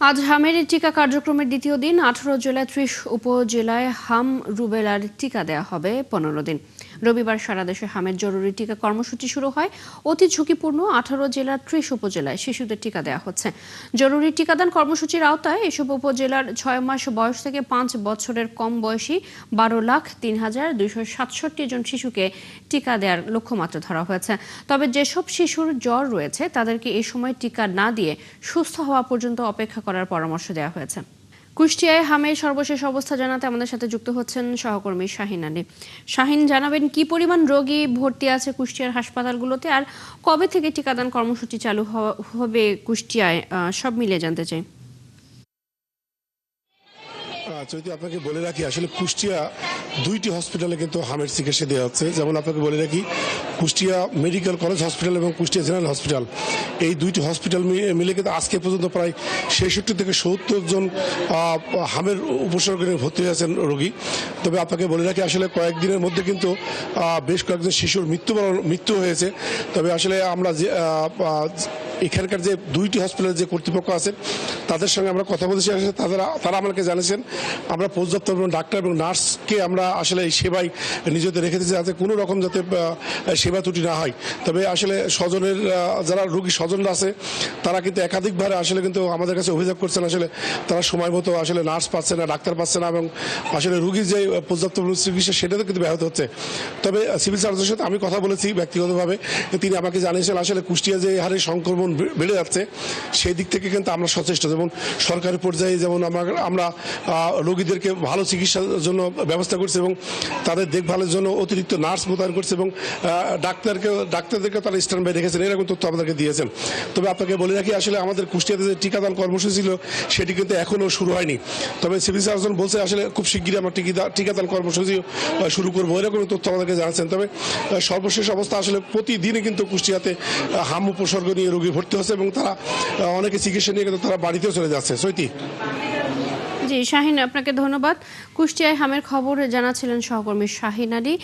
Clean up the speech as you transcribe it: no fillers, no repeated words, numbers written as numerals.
আজ হামের টিকা কার্যক্রমের দ্বিতীয় দিন 18 জেলায় 30 উপজেলায় হাম রুবেলার টিকা দেওয়া হবে 15 দিন। রবিবার সারা দেশে হামের জরুরি টিকা কর্মসূচি শুরু হয়। অতি ঝুঁকিপূর্ণ 18 জেলার 30 উপজেলায় শিশুদের টিকা দেওয়া হচ্ছে। জরুরি টিকাদান কর্মসূচির আওতায় এসব উপজেলার 6 মাস বয়স থেকে 5 বছরের কম বয়সী 12,03,267 জন শিশুকে টিকা দেওয়ার লক্ষ্যমাত্রা ধরা হয়েছে। তবে যেসব শিশুর জ্বর রয়েছে তাদেরকে এই সময় টিকা না দিয়ে সুস্থ হওয়া পর্যন্ত অপেক্ষা করার পরামর্শ দেওয়া হয়েছে। কুষ্টিয়ায় হামের সর্বশেষ অবস্থা জানাতে আমাদের সাথে যুক্ত হচ্ছেন সহকর্মী শাহিন আলী। শাহিন, জানাবেন কি পরিমাণ রোগী ভর্তি আছে কুষ্টিয়ার হাসপাতালগুলোতে, আর কবে থেকে টিকাদান কর্মসূচি চালু হবে কুষ্টিয়ায়, সব মিলিয়ে জানতে চাই। যদি আপনাকে বলে রাখি, আসলে কুষ্টিয়া দুইটি হসপিটালে কিন্তু হামের চিকিৎসা দেওয়া হচ্ছে। যেমন আপনাকে বলে রাখি, কুষ্টিয়া মেডিকেল কলেজ হসপিটাল এবং কুষ্টিয়া জেনারেল হসপিটাল, এই দুইটি হসপিটাল মিলে কিন্তু আজকে পর্যন্ত প্রায় 66 থেকে 70 জন হামের উপসর্গ নিয়ে ভর্তি হয়েছেন রোগী। তবে আপনাকে বলে রাখি, আসলে কয়েকদিনের মধ্যে কিন্তু বেশ কয়েকজন শিশুর মৃত্যু হয়েছে। তবে আসলে আমরা যে এখানকার যে দুইটি হসপিটালের যে কর্তৃপক্ষ আছেন তাদের সঙ্গে আমরা কথা বলেছি। তারা আমাকে জানিয়েছেন আমরা পর্যাপ্ত ডাক্তার এবং নার্সকে আমরা আসলে এই সেবায় নিজেদের রেখে দিয়েছি, যাতে কোনো রকম যাতে সেবা ত্রুটি না হয়। তবে আসলে স্বজনের যারা রোগী স্বজনরা আছে তারা কিন্তু একাধিকবার আসলে কিন্তু আমাদের কাছে অভিযোগ করছেন, আসলে তারা সময় মতো আসলে নার্স পাচ্ছে না, ডাক্তার পাচ্ছে না, এবং আসলে রোগীর যে পর্যাপ্ত চিকিৎসা সেটাতে কিন্তু ব্যাহত হচ্ছে। তবে সিভিল সার্জনের সাথে আমি কথা বলেছি ব্যক্তিগতভাবে, তিনি আমাকে জানিয়েছেন আসলে কুষ্টিয়া যে হারে সংক্রমণ বেড়ে যাচ্ছে সেই দিক থেকে কিন্তু আমরা সচেষ্ট। যেমন সরকারি পর্যায়ে যেমন আমরা রোগীদেরকে ভালো চিকিৎসার জন্য ব্যবস্থা করছি এবং তাদের দেখভালের জন্য অতিরিক্ত নার্স মোতায়েন করছে এবং ডাক্তারদেরকে তারা স্ট্যান্ড বাই রেখেছেন, এরকম তথ্য আমাদেরকে দিয়েছেন। তবে আপনাকে বলে রাখি, আসলে আমাদের কুষ্টিয়াতে যে টিকাদান কর্মসূচি ছিল সেটি কিন্তু এখনও শুরু হয়নি। তবে সিভিল সার্জন বলছে আসলে খুব শিগগিরই আমরা টিকাদান কর্মসূচি শুরু করবো, এরকম তথ্য আমাদেরকে জানাচ্ছেন। তবে সর্বশেষ অবস্থা আসলে প্রতিদিনই কিন্তু কুষ্টিয়াতে হাম উপসর্গ নিয়ে রোগী ভর্তি হচ্ছে এবং তারা অনেকে চিকিৎসা নিয়ে কিন্তু তারা বাড়িতেও চলে যাচ্ছে। সৈতি। জি শাহিন, আপনাকে ধন্যবাদ। কুষ্টিয়ায় হামের খবর জানাচ্ছিলেন সহকর্মী শাহিন আলী।